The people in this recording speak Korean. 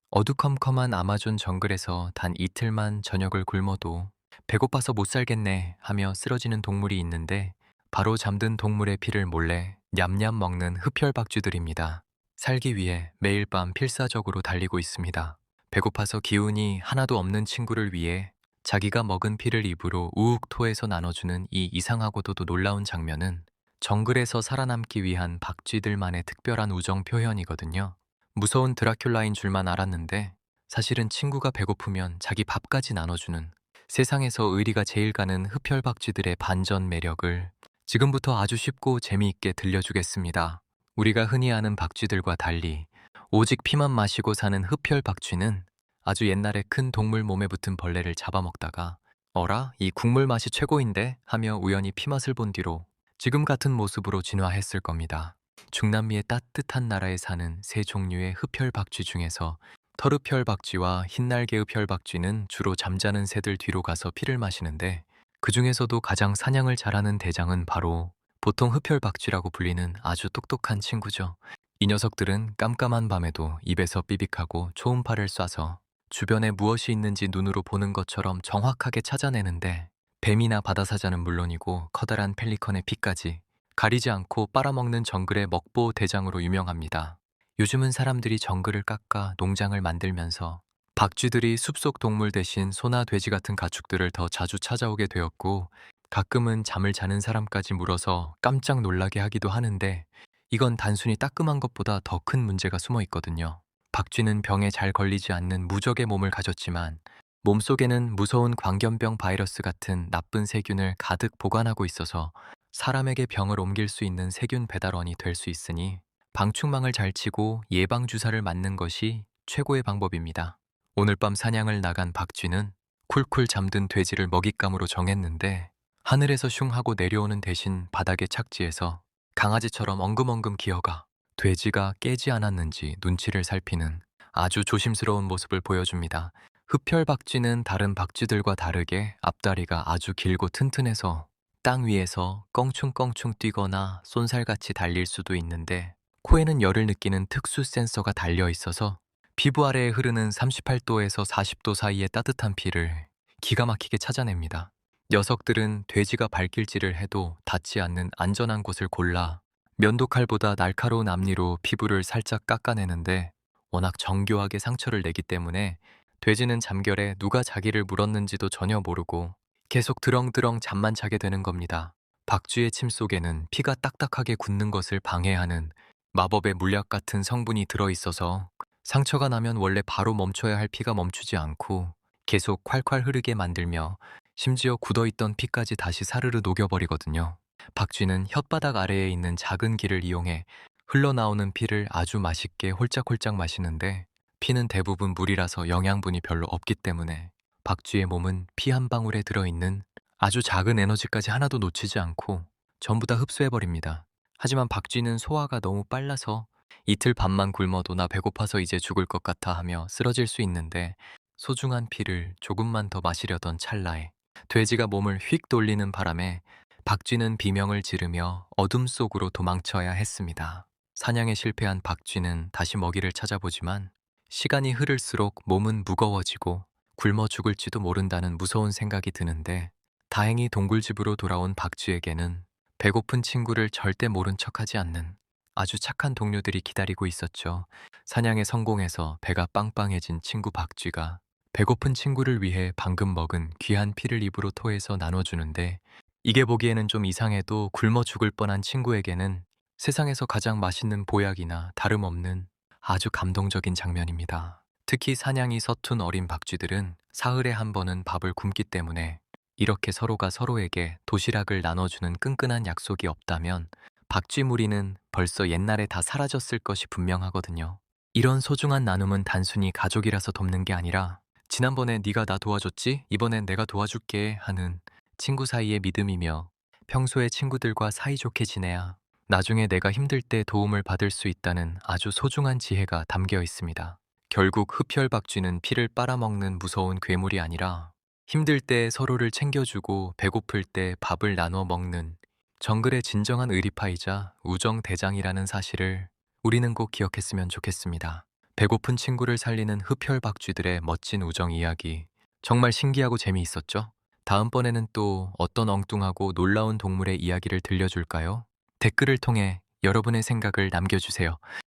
어두컴컴한 아마존 정글에서 단 이틀만 저녁을 굶어도 배고파서 못 살겠네 하며 쓰러지는 동물이 있는데 바로 잠든 동물의 피를 몰래 냠냠 먹는 흡혈박쥐들입니다. 살기 위해 매일 밤 필사적으로 달리고 있습니다. 배고파서 기운이 하나도 없는 친구를 위해 자기가 먹은 피를 입으로 우욱 토해서 나눠주는 이 이상하고도 놀라운 장면은 정글에서 살아남기 위한 박쥐들만의 특별한 우정 표현이거든요. 무서운 드라큘라인 줄만 알았는데 사실은 친구가 배고프면 자기 밥까지 나눠주는 세상에서 의리가 제일 가는 흡혈박쥐들의 반전 매력을 지금부터 아주 쉽고 재미있게 들려주겠습니다. 우리가 흔히 아는 박쥐들과 달리 오직 피만 마시고 사는 흡혈박쥐는 아주 옛날에 큰 동물 몸에 붙은 벌레를 잡아먹다가 어라? 이 국물 맛이 최고인데? 하며 우연히 피맛을 본 뒤로 지금 같은 모습으로 진화했을 겁니다. 중남미의 따뜻한 나라에 사는 세 종류의 흡혈박쥐 중에서 털흡혈박쥐와 흰날개흡혈박쥐는 주로 잠자는 새들 뒤로 가서 피를 마시는데 그 중에서도 가장 사냥을 잘하는 대장은 바로 보통 흡혈박쥐라고 불리는 아주 똑똑한 친구죠. 이 녀석들은 깜깜한 밤에도 입에서 삐빅하고 초음파를 쏴서 주변에 무엇이 있는지 눈으로 보는 것처럼 정확하게 찾아내는데 뱀이나 바다사자는 물론이고 커다란 펠리컨의 피까지 가리지 않고 빨아먹는 정글의 먹보 대장으로 유명합니다. 요즘은 사람들이 정글을 깎아 농장을 만들면서 박쥐들이 숲속 동물 대신 소나 돼지 같은 가축들을 더 자주 찾아오게 되었고 가끔은 잠을 자는 사람까지 물어서 깜짝 놀라게 하기도 하는데 이건 단순히 따끔한 것보다 더 큰 문제가 숨어 있거든요. 박쥐는 병에 잘 걸리지 않는 무적의 몸을 가졌지만 몸속에는 무서운 광견병 바이러스 같은 나쁜 세균을 가득 보관하고 있어서 사람에게 병을 옮길 수 있는 세균 배달원이 될 수 있으니 방충망을 잘 치고 예방주사를 맞는 것이 최고의 방법입니다. 오늘 밤 사냥을 나간 박쥐는 쿨쿨 잠든 돼지를 먹잇감으로 정했는데 하늘에서 슝 하고 내려오는 대신 바닥에 착지해서 강아지처럼 엉금엉금 기어가 돼지가 깨지 않았는지 눈치를 살피는 아주 조심스러운 모습을 보여줍니다. 흡혈박쥐는 다른 박쥐들과 다르게 앞다리가 아주 길고 튼튼해서 땅 위에서 껑충껑충 뛰거나 쏜살같이 달릴 수도 있는데 코에는 열을 느끼는 특수 센서가 달려 있어서 피부 아래에 흐르는 38도에서 40도 사이의 따뜻한 피를 기가 막히게 찾아냅니다. 녀석들은 돼지가 발길질을 해도 닿지 않는 안전한 곳을 골라 면도칼보다 날카로운 앞니로 피부를 살짝 깎아내는데 워낙 정교하게 상처를 내기 때문에 돼지는 잠결에 누가 자기를 물었는지도 전혀 모르고 계속 드렁드렁 잠만 자게 되는 겁니다. 박쥐의 침 속에는 피가 딱딱하게 굳는 것을 방해하는 마법의 물약 같은 성분이 들어있어서 상처가 나면 원래 바로 멈춰야 할 피가 멈추지 않고 계속 콸콸 흐르게 만들며 심지어 굳어있던 피까지 다시 사르르 녹여버리거든요. 박쥐는 혓바닥 아래에 있는 작은 기를 이용해 흘러나오는 피를 아주 맛있게 홀짝홀짝 마시는데 피는 대부분 물이라서 영양분이 별로 없기 때문에 박쥐의 몸은 피 한 방울에 들어있는 아주 작은 에너지까지 하나도 놓치지 않고 전부 다 흡수해버립니다. 하지만 박쥐는 소화가 너무 빨라서 이틀 밤만 굶어도 나 배고파서 이제 죽을 것 같아 하며 쓰러질 수 있는데 소중한 피를 조금만 더 마시려던 찰나에 돼지가 몸을 휙 돌리는 바람에 박쥐는 비명을 지르며 어둠 속으로 도망쳐야 했습니다. 사냥에 실패한 박쥐는 다시 먹이를 찾아보지만 시간이 흐를수록 몸은 무거워지고 굶어 죽을지도 모른다는 무서운 생각이 드는데 다행히 동굴집으로 돌아온 박쥐에게는 배고픈 친구를 절대 모른 척하지 않는 아주 착한 동료들이 기다리고 있었죠. 사냥에 성공해서 배가 빵빵해진 친구 박쥐가 배고픈 친구를 위해 방금 먹은 귀한 피를 입으로 토해서 나눠주는데 이게 보기에는 좀 이상해도 굶어 죽을 뻔한 친구에게는 세상에서 가장 맛있는 보약이나 다름없는 아주 감동적인 장면입니다. 특히 사냥이 서툰 어린 박쥐들은 사흘에 한 번은 밥을 굶기 때문에 이렇게 서로가 서로에게 도시락을 나눠주는 끈끈한 약속이 없다면 박쥐 무리는 벌써 옛날에 다 사라졌을 것이 분명하거든요. 이런 소중한 나눔은 단순히 가족이라서 돕는 게 아니라 지난번에 네가 나 도와줬지? 이번엔 내가 도와줄게 하는 친구 사이의 믿음이며 평소에 친구들과 사이좋게 지내야 나중에 내가 힘들 때 도움을 받을 수 있다는 아주 소중한 지혜가 담겨 있습니다. 결국 흡혈박쥐는 피를 빨아먹는 무서운 괴물이 아니라 힘들 때 서로를 챙겨주고 배고플 때 밥을 나눠 먹는 정글의 진정한 의리파이자 우정 대장이라는 사실을 우리는 꼭 기억했으면 좋겠습니다. 배고픈 친구를 살리는 흡혈박쥐들의 멋진 우정 이야기. 정말 신기하고 재미있었죠? 다음번에는 또 어떤 엉뚱하고 놀라운 동물의 이야기를 들려줄까요? 댓글을 통해 여러분의 생각을 남겨주세요.